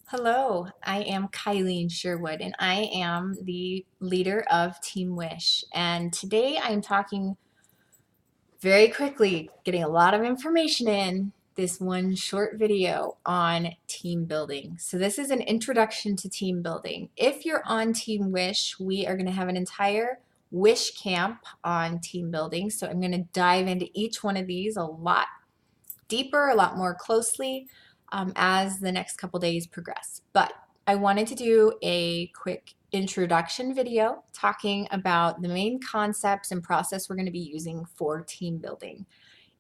Hello, I am Kyleen Sherwood and I am the leader of Team Wish. And today I'm talking very quickly, getting a lot of information in this one short video on team building. So this is an introduction to team building. If you're on Team Wish, we are going to have an entire Wish camp on team building. So I'm going to dive into each one of these a lot deeper, a lot more closely as the next couple days progress. But I wanted to do a quick introduction video talking about the main concepts and process we're going to be using for team building.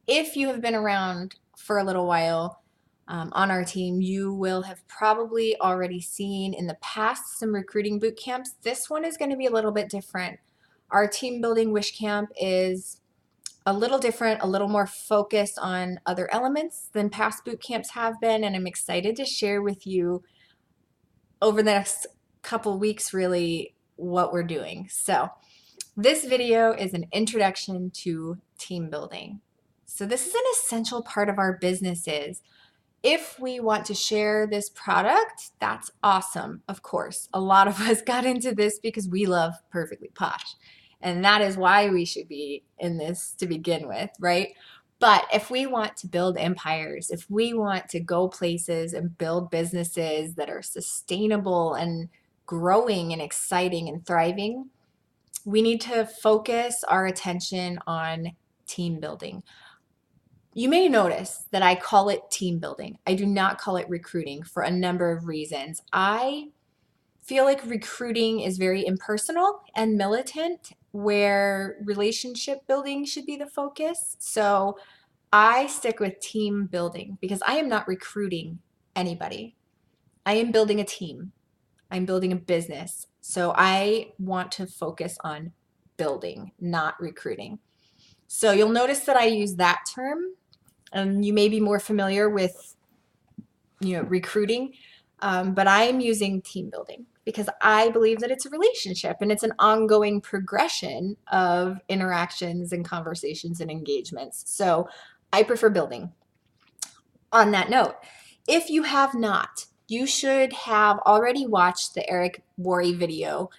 If you have been around for a little while on our team, you will have probably already seen in the past some recruiting boot camps. This one is going to be a little bit different. Our team building wish camp is a little different, a little more focused on other elements than past boot camps have been, and I'm excited to share with you over the next couple weeks really what we're doing. So this video is an introduction to team building. So this is an essential part of our businesses. If we want to share this product, that's awesome, of course. A lot of us got into this because we love Perfectly Posh. And that is why we should be in this to begin with, right? But if we want to build empires, if we want to go places and build businesses that are sustainable and growing and exciting and thriving, we need to focus our attention on team building. You may notice that I call it team building. I do not call it recruiting for a number of reasons. I feel like recruiting is very impersonal and militant, where relationship building should be the focus. So I stick with team building because I am not recruiting anybody. I am building a team. I'm building a business. So I want to focus on building, not recruiting. So you'll notice that I use that term. You may be more familiar with recruiting, but I'm using team building because I believe that it's a relationship and it's an ongoing progression of interactions and conversations and engagements. So I prefer building. On that note, if you have not, you should have already watched the Eric Worre video,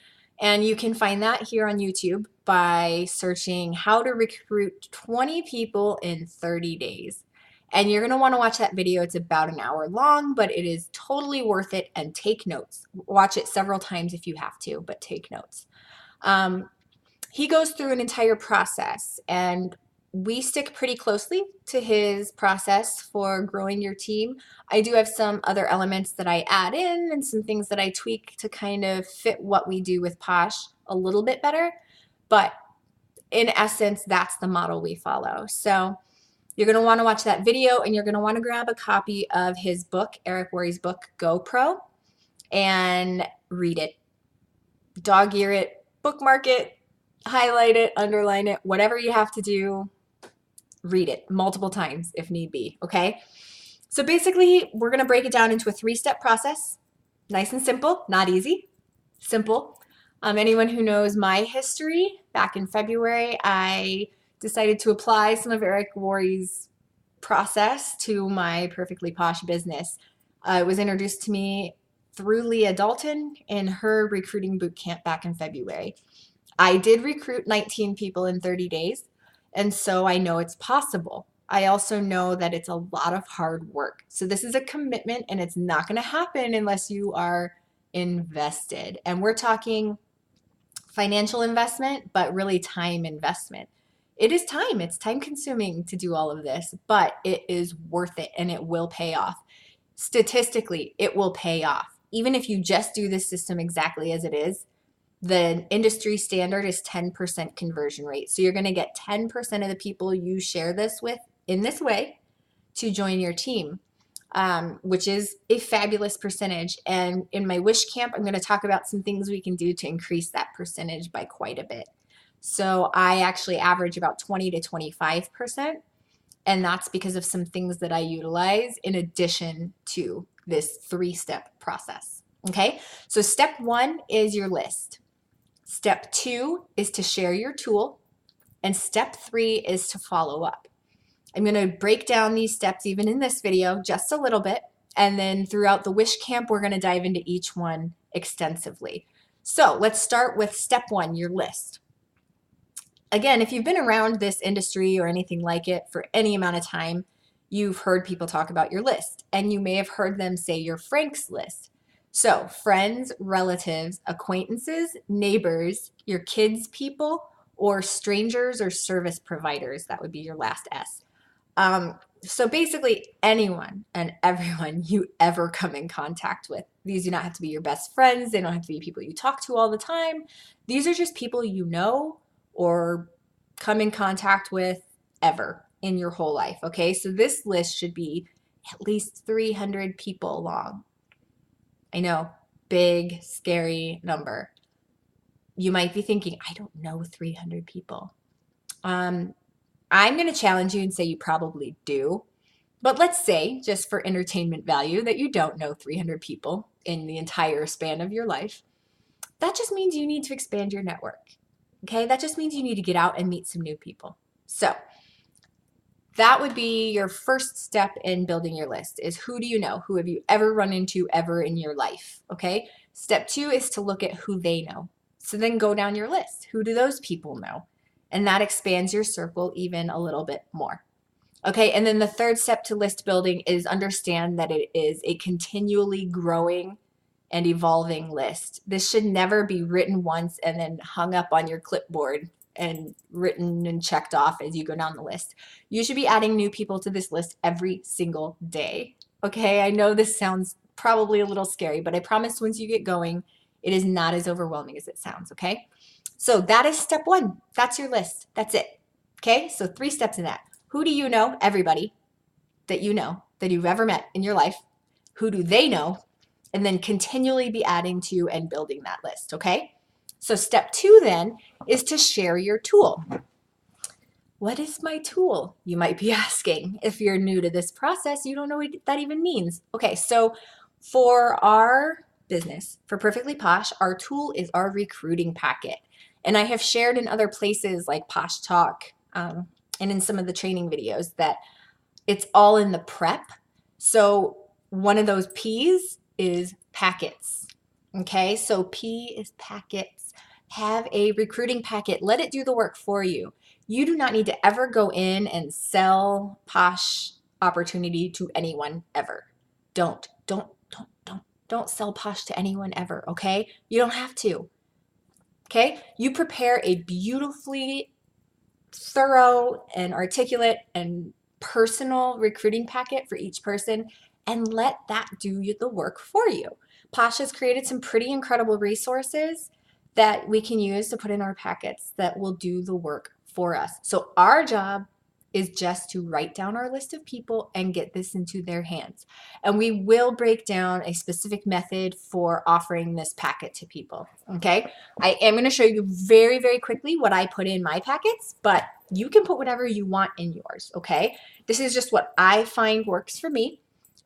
and you can find that here on YouTube by searching how to recruit 20 people in 30 days. And you're going to want to watch that video. It's about an hour long, but it is totally worth it, and take notes. Watch it several times if you have to, but take notes. He goes through an entire process, and we stick pretty closely to his process for growing your team. I do have some other elements that I add in and some things that I tweak to kind of fit what we do with Posh a little bit better. But in essence, that's the model we follow. So you're going to want to watch that video, and you're going to want to grab a copy of his book, Eric Worre's book, GoPro, and read it. Dog ear it, bookmark it, highlight it, underline it, whatever you have to do, read it multiple times if need be, okay? So basically, we're going to break it down into a 3-step process. Nice and simple, not easy, simple. Anyone who knows my history, back in February, I decided to apply some of Eric Worre's process to my Perfectly Posh business. It was introduced to me through Leah Dalton in her recruiting boot camp back in February. I did recruit 19 people in 30 days, and so I know it's possible. I also know that it's a lot of hard work. So this is a commitment, and it's not going to happen unless you are invested. And we're talking financial investment, but really time investment. It is time. It's time consuming to do all of this, but it is worth it, and it will pay off. Statistically, it will pay off. Even if you just do this system exactly as it is, the industry standard is 10% conversion rate. So you're going to get 10% of the people you share this with in this way to join your team, which is a fabulous percentage. And in my Wish Camp, I'm going to talk about some things we can do to increase that percentage by quite a bit. So I actually average about 20 to 25%, and that's because of some things that I utilize in addition to this 3-step process. Okay, so step 1 is your list. Step 2 is to share your tool, and step 3 is to follow up. I'm going to break down these steps even in this video just a little bit, And then throughout the Wish Camp, we're going to dive into each one extensively. So let's start with step one, your list. Again, if you've been around this industry or anything like it for any amount of time, you've heard people talk about your list, and you may have heard them say your Frank's list. So friends, relatives, acquaintances, neighbors, your kids' people, or strangers or service providers. That would be your last S. So basically anyone and everyone you ever come in contact with. These do not have to be your best friends. They don't have to be people you talk to all the time. These are just people you know or come in contact with ever in your whole life. Okay, so this list should be at least 300 people long. I know, big, scary number. You might be thinking, I don't know 300 people. I'm going to challenge you and say you probably do. But let's say, just for entertainment value, that you don't know 300 people in the entire span of your life. That just means you need to expand your network. Okay, that just means you need to get out and meet some new people. So that would be your first step in building your list, is who do you know? Who have you ever run into ever in your life? Okay, step two is to look at who they know. So then go down your list. Who do those people know? And that expands your circle even a little bit more. Okay, and then the third step to list building is understand that it is a continually growing and evolving list. This should never be written once and then hung up on your clipboard and written and checked off as you go down the list. You should be adding new people to this list every single day. Okay, I know this sounds probably a little scary, but I promise once you get going, it is not as overwhelming as it sounds, okay? So that is step one. That's your list. That's it. Okay, so 3 steps in that. Who do you know? Everybody that you know, that you've ever met in your life. Who do they know? And then continually be adding to and building that list, okay? So step 2 then is to share your tool. What is my tool? You might be asking. If you're new to this process, you don't know what that even means. Okay, so for our business, for Perfectly Posh, our tool is our recruiting packet. And I have shared in other places like Posh Talk and in some of the training videos that it's all in the prep. So one of those P's is packets. Okay, so P is packets. Have a recruiting packet. Let it do the work for you. You do not need to ever go in and sell Posh opportunity to anyone ever. Don't sell Posh to anyone ever, okay? You don't have to. Okay? You prepare a beautifully thorough and articulate and personal recruiting packet for each person and let that do the work for you. Posh has created some pretty incredible resources that we can use to put in our packets that will do the work for us. So our job is just to write down our list of people and get this into their hands. And we will break down a specific method for offering this packet to people, okay? I am gonna show you very, very quickly what I put in my packets, but you can put whatever you want in yours, okay? This is just what I find works for me,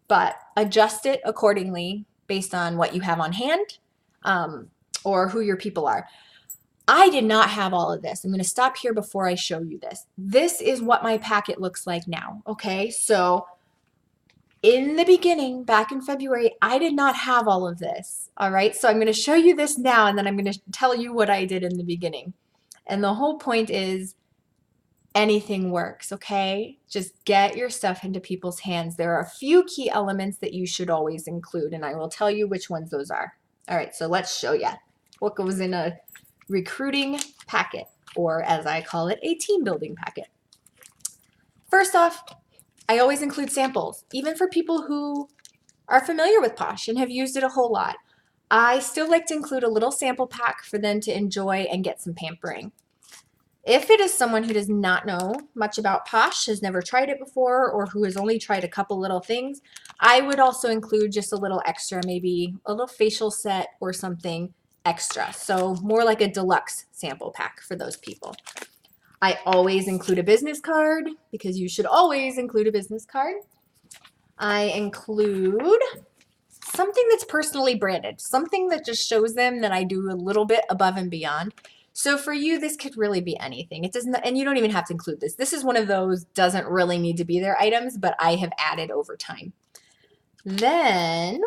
but adjust it accordingly based on what you have on hand or who your people are. I did not have all of this. I'm going to stop here before I show you this. This is what my packet looks like now, okay? So in the beginning, back in February, I did not have all of this, all right? So I'm going to show you this now, and then I'm going to tell you what I did in the beginning. And the whole point is anything works, okay? Just get your stuff into people's hands. There are a few key elements that you should always include, and I will tell you which ones those are. All right, so let's show you what goes in a recruiting packet, or as I call it, a team building packet. First off, I always include samples, even for people who are familiar with Posh and have used it a whole lot. I still like to include a little sample pack for them to enjoy and get some pampering. If it is someone who does not know much about Posh, has never tried it before, or who has only tried a couple little things, I would also include just a little extra, maybe a little facial set or something extra. So more like a deluxe sample pack for those people. I always include a business card because you should always include a business card. I include something that's personally branded, something that just shows them that I do a little bit above and beyond. So for you, this could really be anything. It doesn't, and you don't even have to include this. This is one of those doesn't really need to be there items, but I have added over time. Then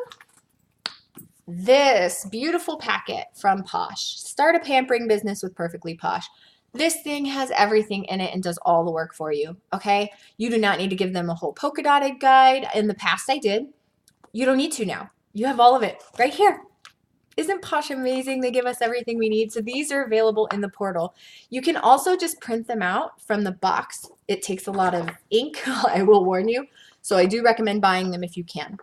this beautiful packet from Posh. Start a pampering business with Perfectly Posh. This thing has everything in it and does all the work for you, okay? You do not need to give them a whole polka dotted guide. In the past I did. You don't need to now. You have all of it right here. Isn't Posh amazing? They give us everything we need. So these are available in the portal. You can also just print them out from the box. It takes a lot of ink, I will warn you. So I do recommend buying them if you can.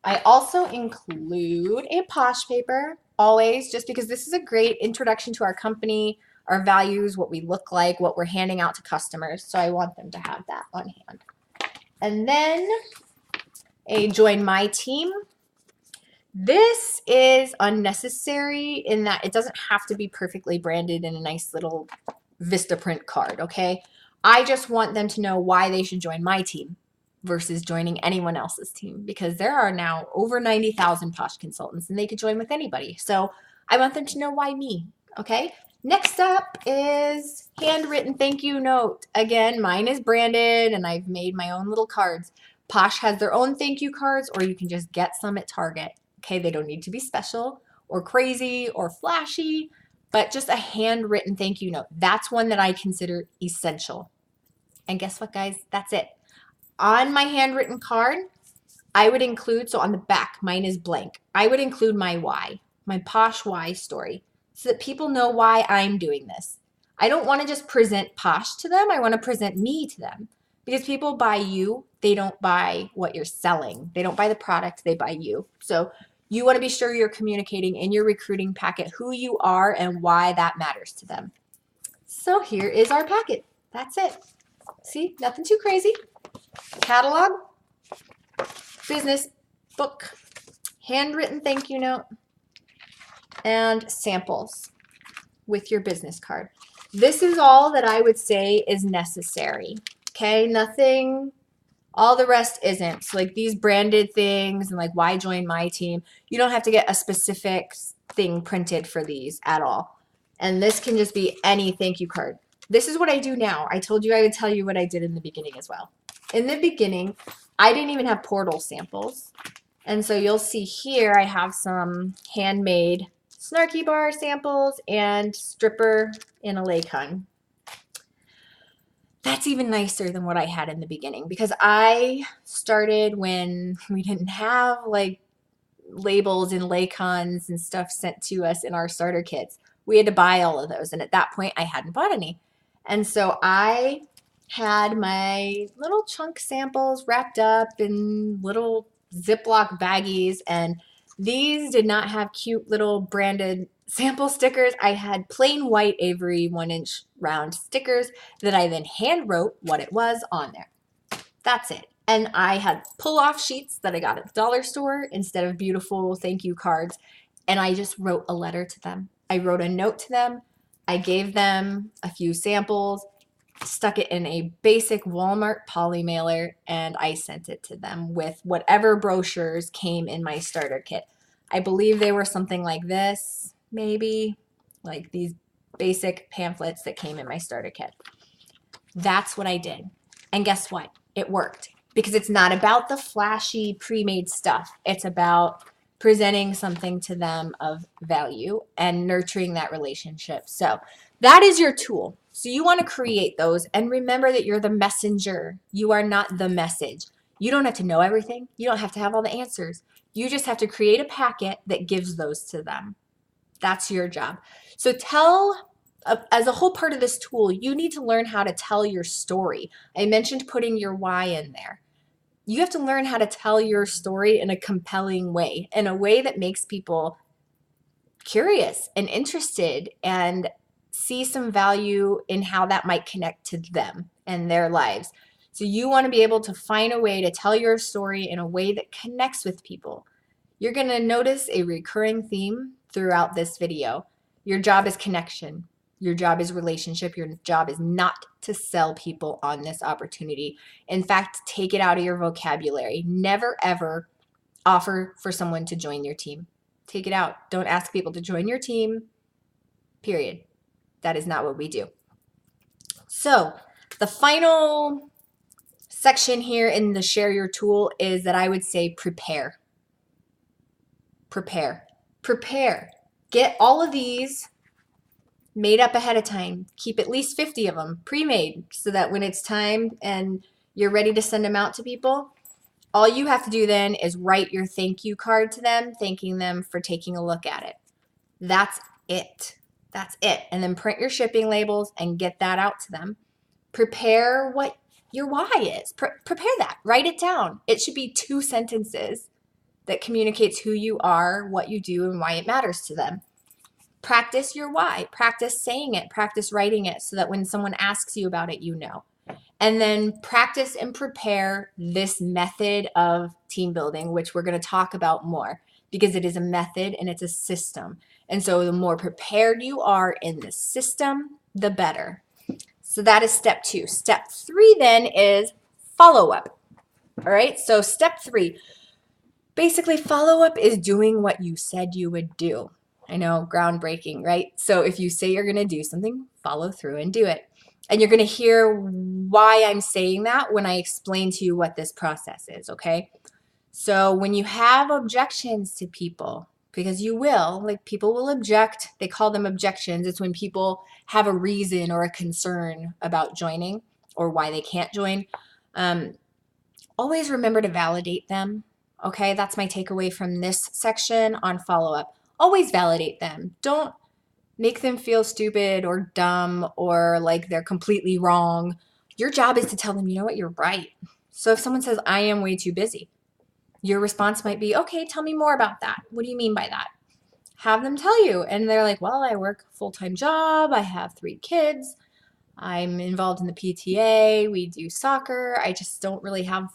I also include a Posh paper, always, just because this is a great introduction to our company, our values, what we look like, what we're handing out to customers. So I want them to have that on hand. And then a join my team. This is unnecessary in that it doesn't have to be perfectly branded in a nice little Vistaprint card, okay? I just want them to know why they should join my team versus joining anyone else's team, because there are now over 90,000 Posh consultants and they could join with anybody. So I want them to know why me, okay? Next up is handwritten thank you note. Again, mine is branded and I've made my own little cards. Posh has their own thank you cards, or you can just get some at Target. Okay, they don't need to be special or crazy or flashy, but just a handwritten thank you note. That's one that I consider essential. And guess what, guys? That's it. On my handwritten card, I would include, so on the back, mine is blank. I would include my why, my Posh why story, so that people know why I'm doing this. I don't want to just present Posh to them. I want to present me to them, because people buy you. They don't buy what you're selling. They don't buy the product. They buy you. So you want to be sure you're communicating in your recruiting packet who you are and why that matters to them. So here is our packet. That's it. See, nothing too crazy. Catalog, business book, handwritten thank you note, and samples with your business card. This is all that I would say is necessary. Okay, nothing, all the rest isn't. So like these branded things and like why join my team, you don't have to get a specific thing printed for these at all. And this can just be any thank you card. This is what I do now. I told you I would tell you what I did in the beginning as well. In the beginning, I didn't even have portal samples. And so you'll see here I have some handmade snarky bar samples and stripper in a Lacon. That's even nicer than what I had in the beginning, because I started when we didn't have like labels and Lacons and stuff sent to us in our starter kits. We had to buy all of those. And at that point I hadn't bought any. And so I had my little chunk samples wrapped up in little Ziploc baggies, and these did not have cute little branded sample stickers. I had plain white Avery 1-inch round stickers that I then hand wrote what it was on there. That's it. And I had pull-off sheets that I got at the dollar store instead of beautiful thank you cards, and I just wrote a letter to them. I wrote a note to them. I gave them a few samples, stuck it in a basic Walmart poly mailer, and I sent it to them with whatever brochures came in my starter kit. I believe they were something like this, maybe, like these basic pamphlets that came in my starter kit. That's what I did. And guess what? It worked, because it's not about the flashy pre-made stuff. It's about presenting something to them of value and nurturing that relationship. So that is your tool. So you want to create those, and remember that you're the messenger. You are not the message. You don't have to know everything. You don't have to have all the answers. You just have to create a packet that gives those to them. That's your job. So as a whole part of this tool, you need to learn how to tell your story. I mentioned putting your why in there. You have to learn how to tell your story in a compelling way, in a way that makes people curious and interested and see some value in how that might connect to them and their lives. So you want to be able to find a way to tell your story in a way that connects with people. You're going to notice a recurring theme throughout this video. Your job is connection. Your job is relationship. Your job is not to sell people on this opportunity. In fact, take it out of your vocabulary. Never, ever offer for someone to join your team. Take it out. Don't ask people to join your team, period. That is not what we do. So the final section here in the share your tool is that I would say prepare. Prepare. Prepare. Get all of these made up ahead of time. Keep at least 50 of them pre-made so that when it's time and you're ready to send them out to people, all you have to do then is write your thank you card to them, thanking them for taking a look at it. That's it. That's it. And then print your shipping labels and get that out to them. Prepare what your why is. Prepare that. Write it down. It should be 2 sentences that communicates who you are, what you do, and why it matters to them. Practice your why. Practice saying it. Practice writing it so that when someone asks you about it, you know. And then practice and prepare this method of team building, which we're going to talk about more because it is a method and it's a system. And so the more prepared you are in the system, the better. So that is step 2. Step 3 then is follow up. All right. So step 3, basically follow up is doing what you said you would do. I know, groundbreaking, right? So if you say you're going to do something, follow through and do it. And you're going to hear why I'm saying that when I explain to you what this process is, okay? So when you have objections to people, because you will, like people will object, they call them objections. It's when people have a reason or a concern about joining or why they can't join. Always remember to validate them, okay? That's my takeaway from this section on follow-up. Always validate them. Don't make them feel stupid or dumb or like they're completely wrong. Your job is to tell them, you know what, you're right. So if someone says, I am way too busy, your response might be, okay, tell me more about that. What do you mean by that? Have them tell you. And they're like, well, I work a full-time job. I have 3 kids. I'm involved in the PTA. We do soccer. I just don't really have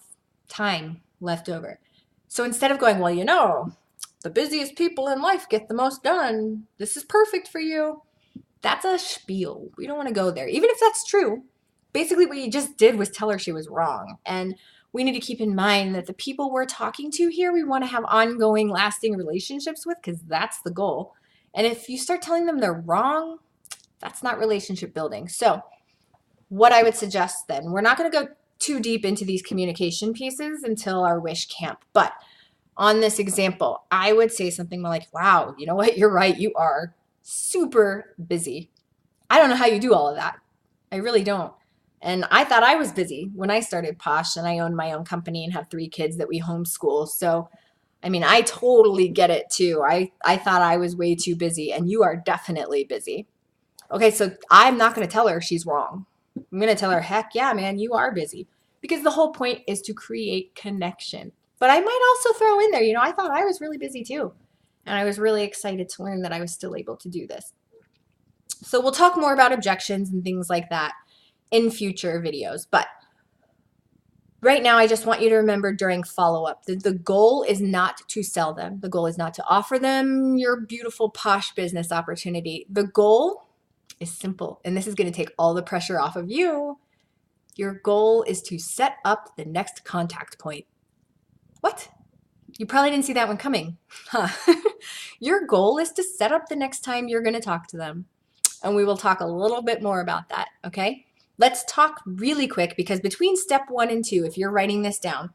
time left over. So instead of going, well, you know, the busiest people in life get the most done. This is perfect for you. That's a spiel. We don't want to go there. Even if that's true, basically what you just did was tell her she was wrong. And we need to keep in mind that the people we're talking to here, we want to have ongoing, lasting relationships with because that's the goal. And if you start telling them they're wrong, that's not relationship building. So what I would suggest then, we're not going to go too deep into these communication pieces until our wish camp, but on this example, I would say something like, wow, you know what? You're right. You are super busy. I don't know how you do all of that. I really don't. And I thought I was busy when I started Posh and I owned my own company and have 3 kids that we homeschool. So, I mean, I totally get it too. I thought I was way too busy and you are definitely busy. Okay, so I'm not going to tell her she's wrong. I'm going to tell her, heck yeah, man, you are busy. Because the whole point is to create connection. But I might also throw in there, you know, I thought I was really busy too. And I was really excited to learn that I was still able to do this. So we'll talk more about objections and things like that in future videos. But right now, I just want you to remember during follow-up, the goal is not to sell them. The goal is not to offer them your beautiful Posh business opportunity. The goal is simple, and this is going to take all the pressure off of you. Your goal is to set up the next contact point. What? You probably didn't see that one coming. Huh. Your goal is to set up the next time you're going to talk to them. And we will talk a little bit more about that, okay? Let's talk really quick because between step 1 and 2, if you're writing this down,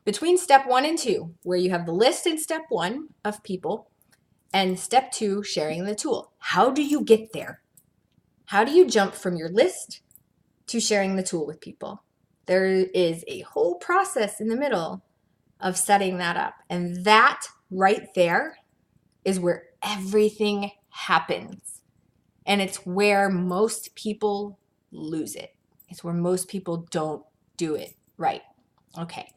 between step 1 and 2, where you have the list in step 1 of people and step 2, sharing the tool, how do you get there? How do you jump from your list to sharing the tool with people? There is a whole process in the middle of setting that up. And that right there is where everything happens. And it's where most people lose it. It's where most people don't do it right. Okay.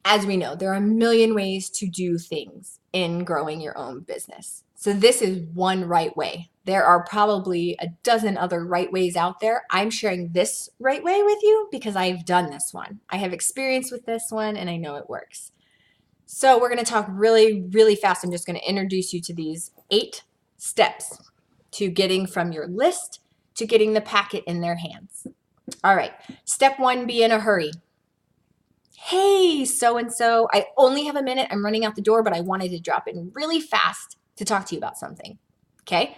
As we know, there are a million ways to do things in growing your own business. So this is one right way. There are probably a dozen other right ways out there. I'm sharing this right way with you because I've done this one. I have experience with this one and I know it works. So we're going to talk really, really fast. I'm just going to introduce you to these 8 steps to getting from your list to getting the packet in their hands. All right. Step 1, be in a hurry. Hey, so-and-so, I only have a minute. I'm running out the door, but I wanted to drop in really fast to talk to you about something. Okay?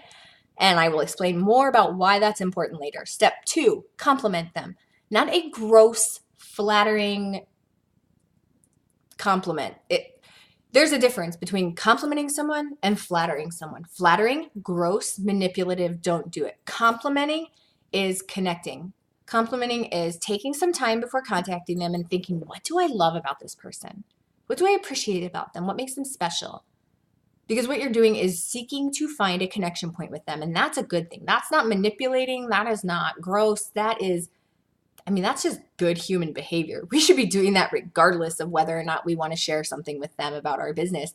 And I will explain more about why that's important later. Step 2, compliment them. Not a gross, flattering compliment. There's a difference between complimenting someone and flattering someone. Flattering, gross, manipulative, don't do it. Complimenting is connecting. Complimenting is taking some time before contacting them and thinking, what do I love about this person? What do I appreciate about them? What makes them special? Because what you're doing is seeking to find a connection point with them, and that's a good thing. That's not manipulating. That is not gross. That's just good human behavior. We should be doing that regardless of whether or not we want to share something with them about our business.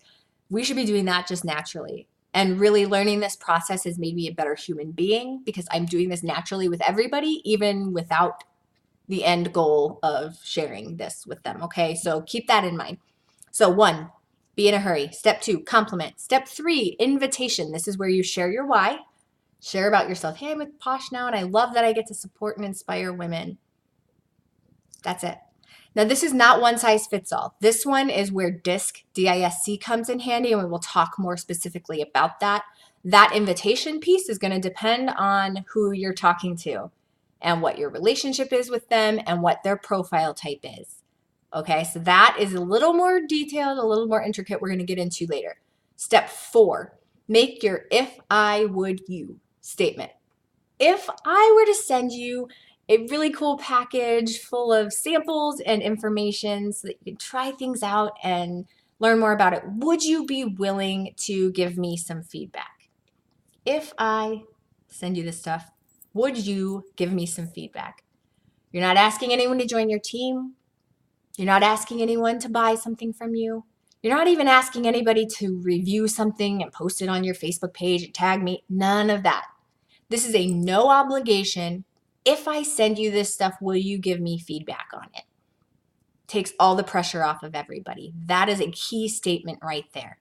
We should be doing that just naturally. And really learning this process has made me a better human being because I'm doing this naturally with everybody, even without the end goal of sharing this with them. Okay, so keep that in mind. So 1, be in a hurry. Step 2, compliment. Step 3, invitation. This is where you share your why. Share about yourself. Hey, I'm with Posh now, and I love that I get to support and inspire women. That's it. Now, this is not one size fits all. This one is where DISC, D-I-S-C, comes in handy, and we will talk more specifically about that. That invitation piece is going to depend on who you're talking to and what your relationship is with them and what their profile type is. Okay, so that is a little more detailed, a little more intricate. We're going to get into later. Step 4, make your if I would you statement. If I were to send you a really cool package full of samples and information so that you can try things out and learn more about it, would you be willing to give me some feedback? If I send you this stuff, would you give me some feedback? You're not asking anyone to join your team. You're not asking anyone to buy something from you. You're not even asking anybody to review something and post it on your Facebook page and tag me. None of that. This is a no obligation. If I send you this stuff, will you give me feedback on it? Takes all the pressure off of everybody. That is a key statement right there.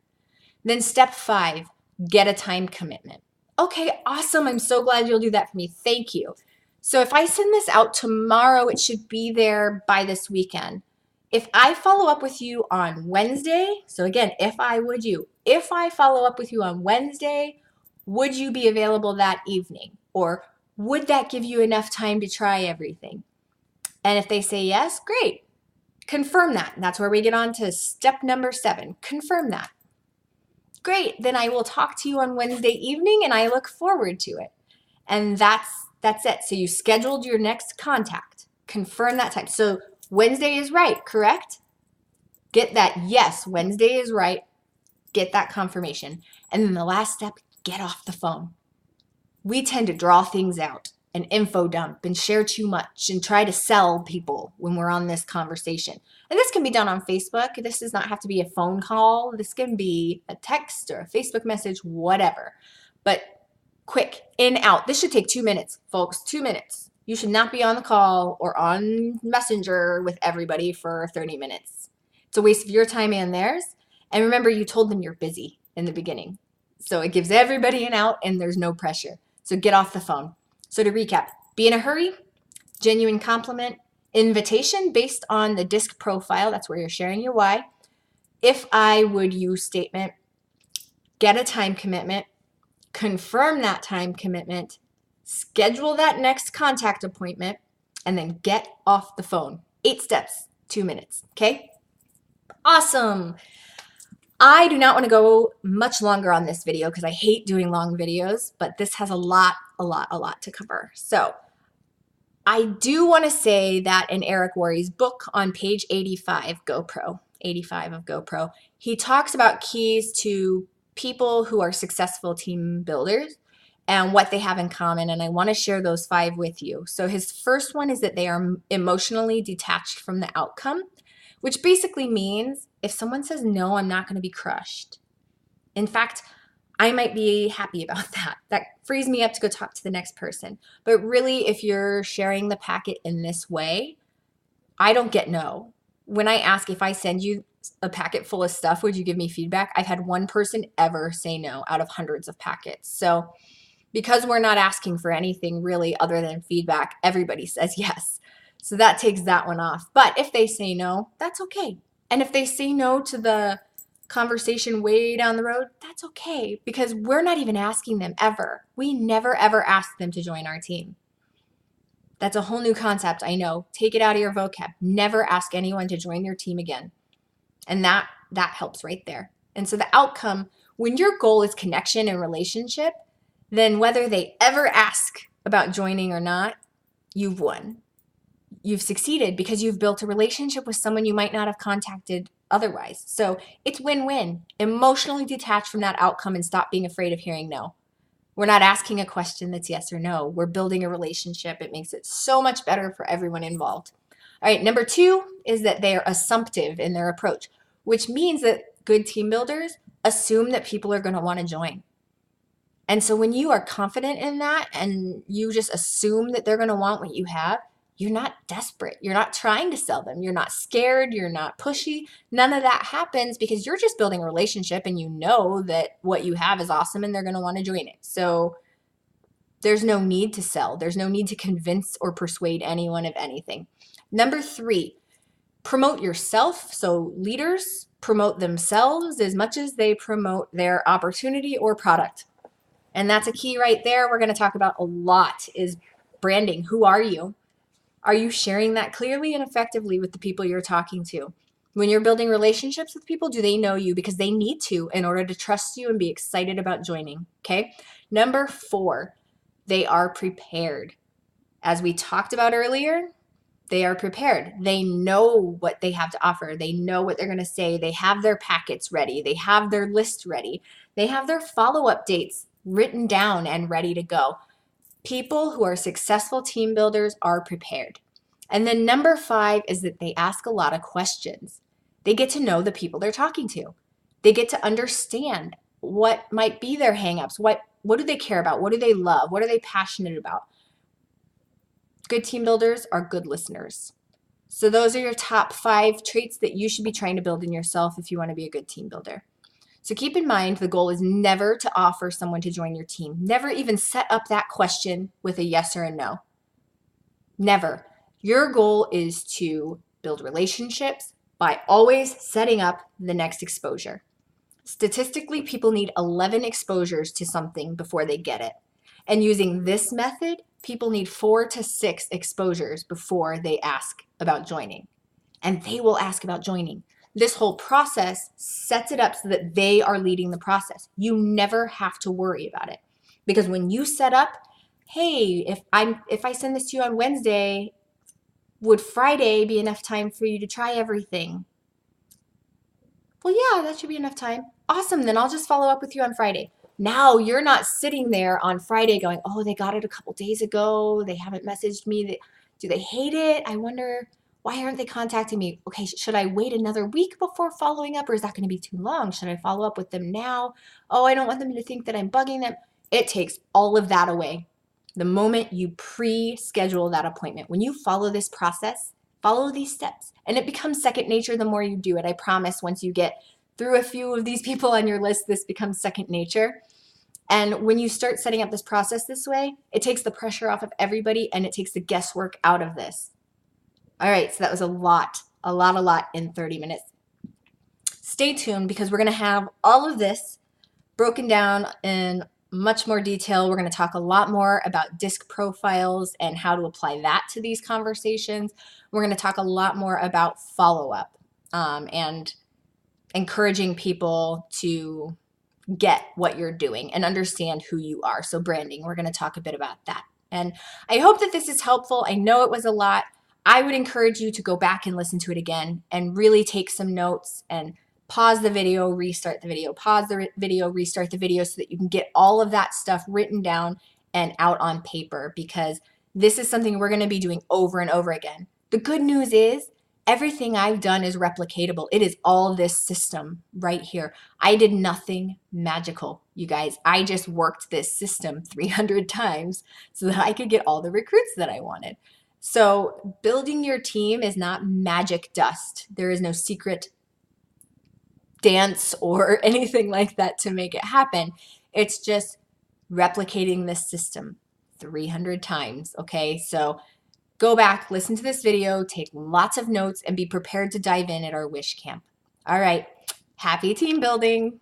Then step 5, get a time commitment. Okay, awesome. I'm so glad you'll do that for me. Thank you. So if I send this out tomorrow, it should be there by this weekend. If I follow up with you on Wednesday, so again, if I follow up with you on Wednesday, would you be available that evening? Or would that give you enough time to try everything? And if they say yes, great. Confirm that. And that's where we get on to step number 7. Confirm that. Great. Then I will talk to you on Wednesday evening and I look forward to it. And that's it. So you scheduled your next contact. Confirm that time. So Wednesday is right, correct? Get that yes, Wednesday is right. Get that confirmation. And then the last step, get off the phone. We tend to draw things out and info dump and share too much and try to sell people when we're on this conversation. And this can be done on Facebook. This does not have to be a phone call. This can be a text or a Facebook message, whatever. But quick, in, out. This should take 2 minutes, folks, 2 minutes. You should not be on the call or on Messenger with everybody for 30 minutes. It's a waste of your time and theirs. And remember, you told them you're busy in the beginning. So it gives everybody an out and there's no pressure. So get off the phone. So to recap, be in a hurry, genuine compliment, invitation based on the DISC profile. That's where you're sharing your why. If I would you statement, get a time commitment, confirm that time commitment, schedule that next contact appointment, and then get off the phone. 8 steps, 2 minutes. Okay? Awesome. I do not want to go much longer on this video because I hate doing long videos, but this has a lot to cover. So I do want to say that in Eric Worre's book on page 85 of GoPro, he talks about keys to people who are successful team builders and what they have in common. And I want to share those 5 with you. So his first one is that they are emotionally detached from the outcome, which basically means if someone says, no, I'm not going to be crushed. In fact, I might be happy about that. That frees me up to go talk to the next person. But really, if you're sharing the packet in this way, I don't get no. When I ask if I send you a packet full of stuff, would you give me feedback? I've had one person ever say no out of hundreds of packets. So because we're not asking for anything really other than feedback, everybody says yes. So that takes that one off. But if they say no, that's okay. And if they say no to the conversation way down the road, that's okay because we're not even asking them ever. We never, ever ask them to join our team. That's a whole new concept, I know. Take it out of your vocab. Never ask anyone to join your team again. And that helps right there. And so the outcome, when your goal is connection and relationship, then whether they ever ask about joining or not, you've won. You've succeeded because you've built a relationship with someone you might not have contacted otherwise. So it's win-win. Emotionally detach from that outcome and stop being afraid of hearing no. We're not asking a question that's yes or no. We're building a relationship. It makes it so much better for everyone involved. All right, number 2 is that they are assumptive in their approach, which means that good team builders assume that people are going to want to join. And so when you are confident in that and you just assume that they're going to want what you have, you're not desperate. You're not trying to sell them. You're not scared. You're not pushy. None of that happens because you're just building a relationship and you know that what you have is awesome and they're going to want to join it. So there's no need to sell. There's no need to convince or persuade anyone of anything. Number 3, promote yourself. So leaders promote themselves as much as they promote their opportunity or product. And that's a key right there. We're going to talk about a lot is branding. Who are you? Are you sharing that clearly and effectively with the people you're talking to? When you're building relationships with people, do they know you? Because they need to in order to trust you and be excited about joining. Okay. Number 4, they are prepared. As we talked about earlier, they are prepared. They know what they have to offer. They know what they're going to say. They have their packets ready. They have their list ready. They have their follow-up dates written down and ready to go. People who are successful team builders are prepared. And then number 5 is that they ask a lot of questions. They get to know the people they're talking to. They get to understand what might be their hangups. What do they care about? What do they love? What are they passionate about? Good team builders are good listeners. So those are your top 5 traits that you should be trying to build in yourself if you want to be a good team builder. So keep in mind, the goal is never to offer someone to join your team. Never even set up that question with a yes or a no. Never. Your goal is to build relationships by always setting up the next exposure. Statistically, people need 11 exposures to something before they get it. And using this method, people need 4 to 6 exposures before they ask about joining. And they will ask about joining. This whole process sets it up so that they are leading the process. You never have to worry about it. Because when you set up, hey, if I send this to you on Wednesday, would Friday be enough time for you to try everything? Well, yeah, that should be enough time. Awesome, then I'll just follow up with you on Friday. Now you're not sitting there on Friday going, oh, they got it a couple days ago. They haven't messaged me. Do they hate it? I wonder, why aren't they contacting me? Okay, should I wait another week before following up, or is that going to be too long? Should I follow up with them now? Oh, I don't want them to think that I'm bugging them. It takes all of that away. The moment you pre-schedule that appointment, when you follow this process, follow these steps, and it becomes second nature the more you do it. I promise once you get through a few of these people on your list, this becomes second nature. And when you start setting up this process this way, it takes the pressure off of everybody and it takes the guesswork out of this. All right, so that was a lot in 30 minutes. Stay tuned because we're going to have all of this broken down in much more detail. We're going to talk a lot more about disc profiles and how to apply that to these conversations. We're going to talk a lot more about follow-up and encouraging people to get what you're doing and understand who you are. So branding, we're going to talk a bit about that. And I hope that this is helpful. I know it was a lot. I would encourage you to go back and listen to it again and really take some notes and pause the video, restart the video, pause the video, restart the video so that you can get all of that stuff written down and out on paper, because this is something we're going to be doing over and over again. The good news is everything I've done is replicatable. It is all this system right here. I did nothing magical, you guys. I just worked this system 300 times so that I could get all the recruits that I wanted. So building your team is not magic dust. There is no secret dance or anything like that to make it happen. It's just replicating this system 300 times, okay? So go back, listen to this video, take lots of notes, and be prepared to dive in at our Wish Camp. All right, happy team building.